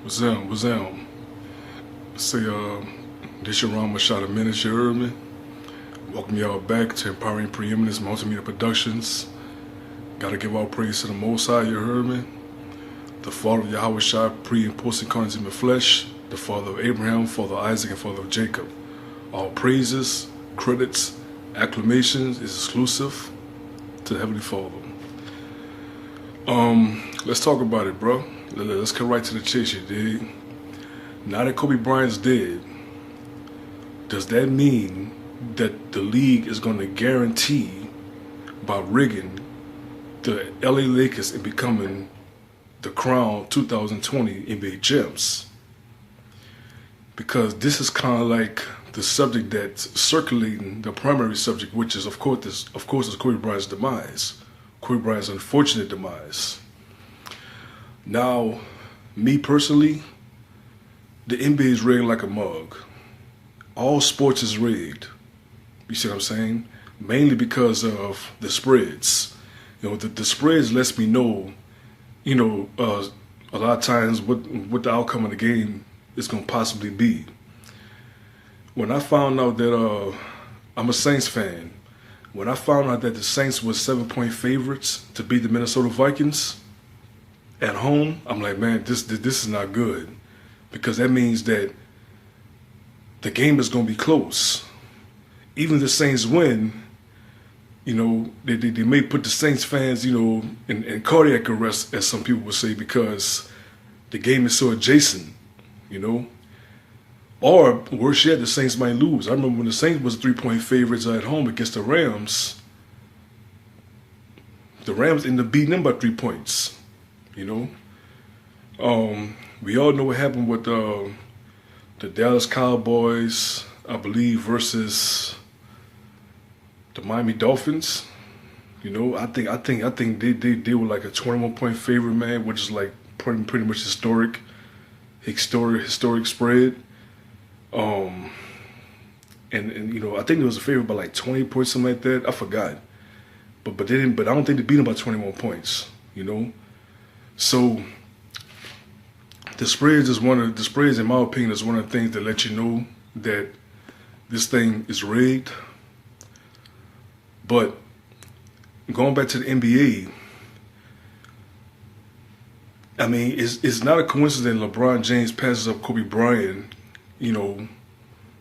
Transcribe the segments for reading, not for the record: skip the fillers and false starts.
What's up? What's up? Say, this your Rama shot a minute, you heard me? Welcome y'all back to Empyrean Preeminence Multimedia Productions. Gotta give all praise to the Most High, you heard me? The Father of Yahweh Shai, pre and post incarnate in the flesh, the Father of Abraham, Father of Isaac, and Father of Jacob. All praises, credits, acclamations is exclusive to the Heavenly Father. Let's talk about it, bro. Let's get right to the chase, you dig? Now that Kobe Bryant's dead, does that mean that the league is going to guarantee by rigging the LA Lakers and becoming the crown 2020 NBA champs? Because this is kind of like the subject that's circulating, the primary subject, which is of course is Kobe Bryant's demise, Kobe Bryant's unfortunate demise. Now, me personally, the NBA is rigged like a mug. All sports is rigged. You see what I'm saying? Mainly because of the spreads. You know, the spreads lets me know, a lot of times what the outcome of the game is going to possibly be. When I found out that, I'm a Saints fan, when I found out that the Saints were 7-point favorites to beat the Minnesota Vikings at home, I'm like, man, this is not good. Because that means that the game is going to be close. Even if the Saints win, they may put the Saints fans, in cardiac arrest, as some people would say, because the game is so adjacent, Or, worse yet, the Saints might lose. I remember when the Saints was 3-point favorites at home against the Rams ended up beating them by 3 points, We all know what happened with the Dallas Cowboys, I believe, versus the Miami Dolphins. I think they were like a 21-point favorite, man, which is like pretty much historic spread. And I think it was a favorite by like 20 points, something like that. I forgot, but they didn't. But I don't think they beat them by 21 points. So. The spreads, in my opinion, is one of the things that let you know that this thing is rigged. But going back to the NBA, I mean, it's not a coincidence that LeBron James passes up Kobe Bryant, and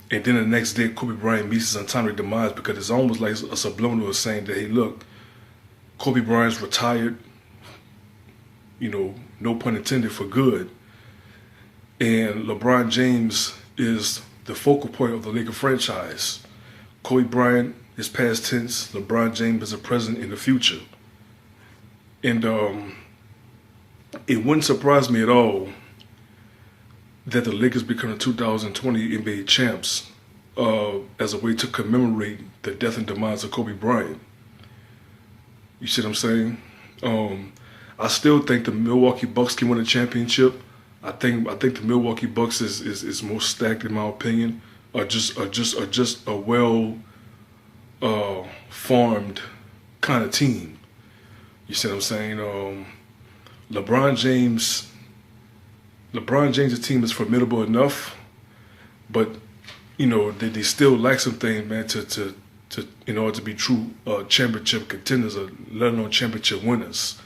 then the next day Kobe Bryant meets his untimely demise, because it's almost like a subliminal saying that, hey, look, Kobe Bryant's retired, no pun intended, for good. And LeBron James is the focal point of the Laker franchise. Kobe Bryant is past tense. LeBron James is a present in the future. And it wouldn't surprise me at all that the Lakers become the 2020 NBA champs as a way to commemorate the death and demise of Kobe Bryant. You see what I'm saying? I still think the Milwaukee Bucks can win a championship. I think the Milwaukee Bucks is most stacked, in my opinion, are just a well farmed kind of team. You see what I'm saying? LeBron James' team is formidable enough, but they still lack some things, man, to in order to be true championship contenders, or let alone championship winners.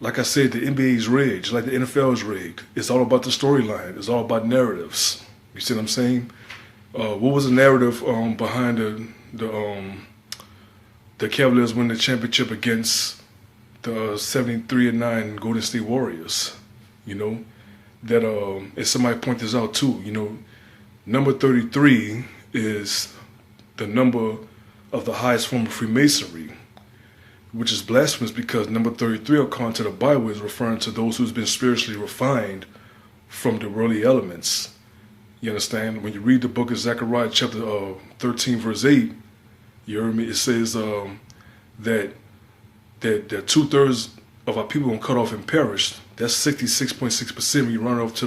Like I said, the NBA is rigged, just like the NFL is rigged. It's all about the storyline. It's all about narratives. You see what I'm saying? What was the narrative behind the Cavaliers winning the championship against the 73-9 Golden State Warriors? That and somebody pointed this out too. Number 33 is the number of the highest form of Freemasonry, which is blasphemous, because number 33, according to the Bible, is referring to those who's been spiritually refined from the worldly elements. You understand? When you read the book of Zechariah, chapter 13, verse 8, you heard me, it says that 2/3 of our people are going to cut off and perish. That's 66.6%. When you run off to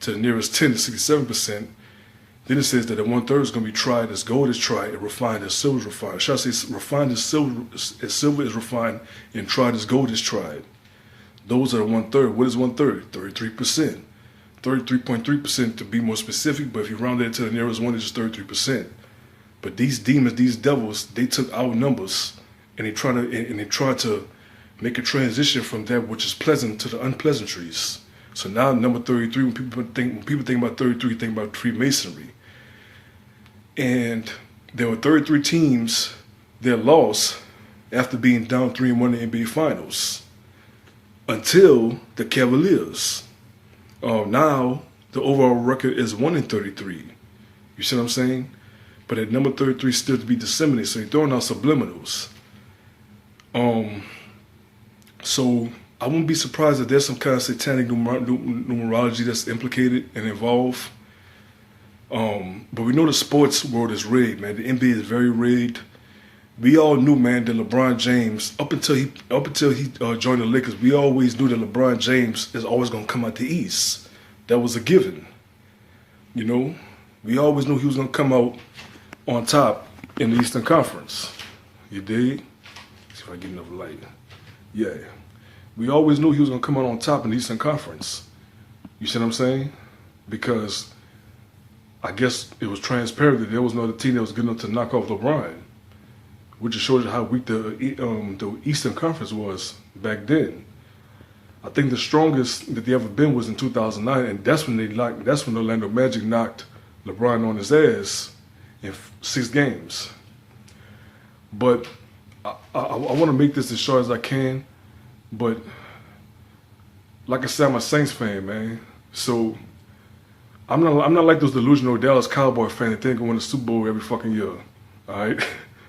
the nearest 10 to 67%. Then it says that the 1/3 is going to be tried as gold is tried and refined as silver is refined. Shall I say refined as silver is refined and tried as gold is tried. Those are 1/3. What is 1/3? 33%. 33.3% to be more specific, but if you round that to the nearest one, it's just 33%. But these demons, these devils, they took our numbers and they tried to make a transition from that which is pleasant to the unpleasantries. So now number 33, when people think about 33, think about Freemasonry. And there were 33 teams that lost after being down 3-1 in the NBA Finals until the Cavaliers. Now the overall record is 1-33. You see what I'm saying? But at number 33 is still to be disseminated. So you're throwing out subliminals. So I wouldn't be surprised if there's some kind of satanic numerology that's implicated and involved. But we know the sports world is rigged, man. The NBA is very rigged. We all knew, man, that LeBron James, up until he joined the Lakers, we always knew that LeBron James is always going to come out the East. That was a given. You know, we always knew he was going to come out on top in the Eastern Conference. You dig? See if I get enough light. Yeah. We always knew he was going to come out on top in the Eastern Conference. You see what I'm saying? Because I guess it was transparent that there was no other team that was good enough to knock off LeBron, which just shows you how weak the Eastern Conference was back then. I think the strongest that they ever been was in 2009, and that's when the Orlando Magic knocked LeBron on his ass in 6 games. But I want to make this as short as I can. But like I said, I'm a Saints fan, man. So I'm not like those delusional Dallas Cowboy fans that think they win the Super Bowl every fucking year. All right,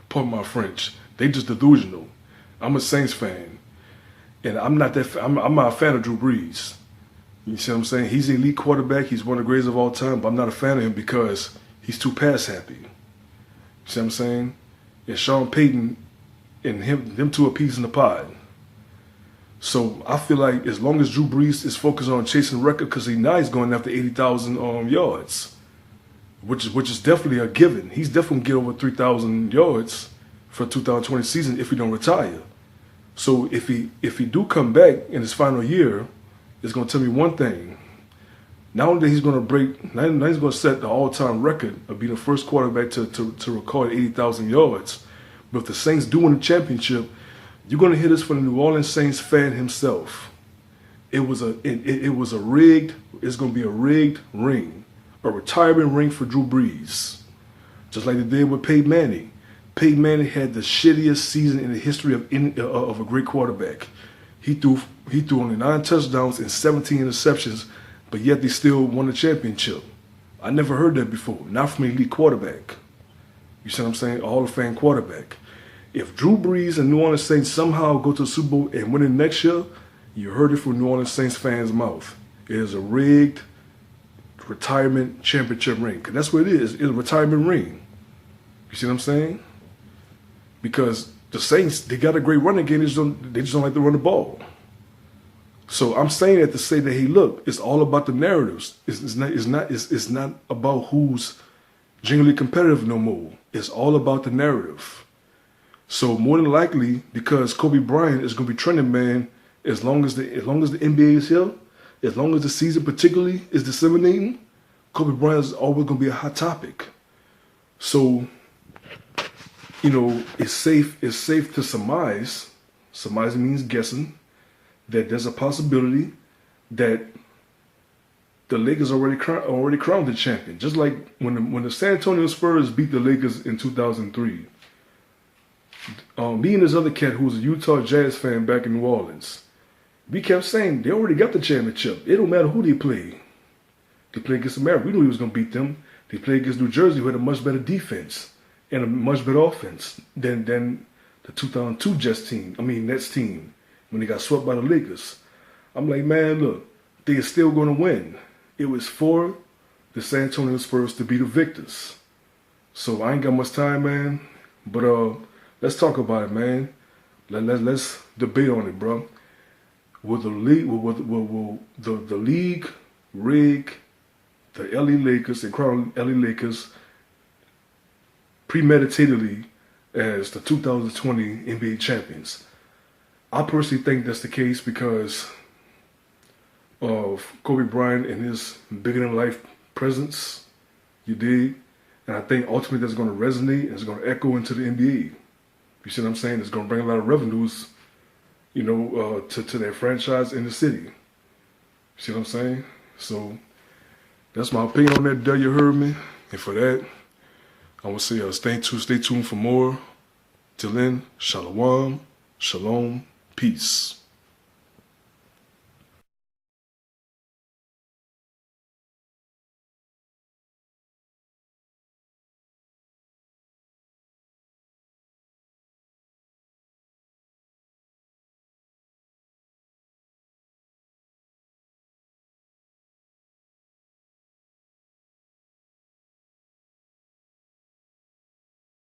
pardon my French. They just delusional. I'm a Saints fan, and I'm not a fan of Drew Brees. You see what I'm saying? He's an elite quarterback. He's one of the greatest of all time. But I'm not a fan of him because he's too pass happy. You see what I'm saying? And Sean Payton and them two are peas in the pod. So I feel like as long as Drew Brees is focused on chasing record, because now he's going after 80,000 yards, which is definitely a given. He's definitely going to get over 3,000 yards for 2020 season if he don't retire. So if he do come back in his final year, it's going to tell me one thing. Not only that he's going to break, now he's going to set the all-time record of being the first quarterback to record 80,000 yards. But if the Saints do win the championship, you're going to hear this from the New Orleans Saints fan himself. It's going to be a rigged ring, a retirement ring for Drew Brees. Just like they did with Peyton Manning. Peyton Manning had the shittiest season in the history of a great quarterback. He threw only 9 touchdowns and 17 interceptions, but yet they still won the championship. I never heard that before, not from an elite quarterback. You see what I'm saying? A Hall of Fame quarterback. If Drew Brees and New Orleans Saints somehow go to the Super Bowl and win it next year, you heard it from New Orleans Saints fans' mouth. It is a rigged retirement championship ring. Because that's what it is. It's a retirement ring. You see what I'm saying? Because the Saints, they got a great running game. They just don't like to run the ball. So I'm saying that to say that, hey, look, it's all about the narratives. It's not about who's genuinely competitive no more. It's all about the narrative. So more than likely, because Kobe Bryant is going to be trending, man, as long as the NBA is here, as long as the season particularly is disseminating, Kobe Bryant is always going to be a hot topic. So, you know, it's safe to surmise means guessing, that there's a possibility that the Lakers already crowned the champion. Just like when the San Antonio Spurs beat the Lakers in 2003. Me and this other cat who was a Utah Jazz fan back in New Orleans, we kept saying they already got the championship. It don't matter who they play. They play against America. We knew he was going to beat them. They played against New Jersey, who had a much better defense and a much better offense than the 2002 Nets team when they got swept by the Lakers. I'm like, man, look, they are still going to win. It was for the San Antonio Spurs to be the victors. So I ain't got much time, man. But let's talk about it, man. Let's debate on it, bro. Will the league rig the LA Lakers and crown LA Lakers premeditatedly as the 2020 NBA champions? I personally think that's the case because of Kobe Bryant and his bigger than life presence. You dig? And I think ultimately that's going to resonate and it's going to echo into the NBA. You see what I'm saying? It's going to bring a lot of revenues, to their franchise in the city. You see what I'm saying? So that's my opinion on that, you heard me? And for that, I want to say stay tuned for more. Till then, shalom, shalom, peace.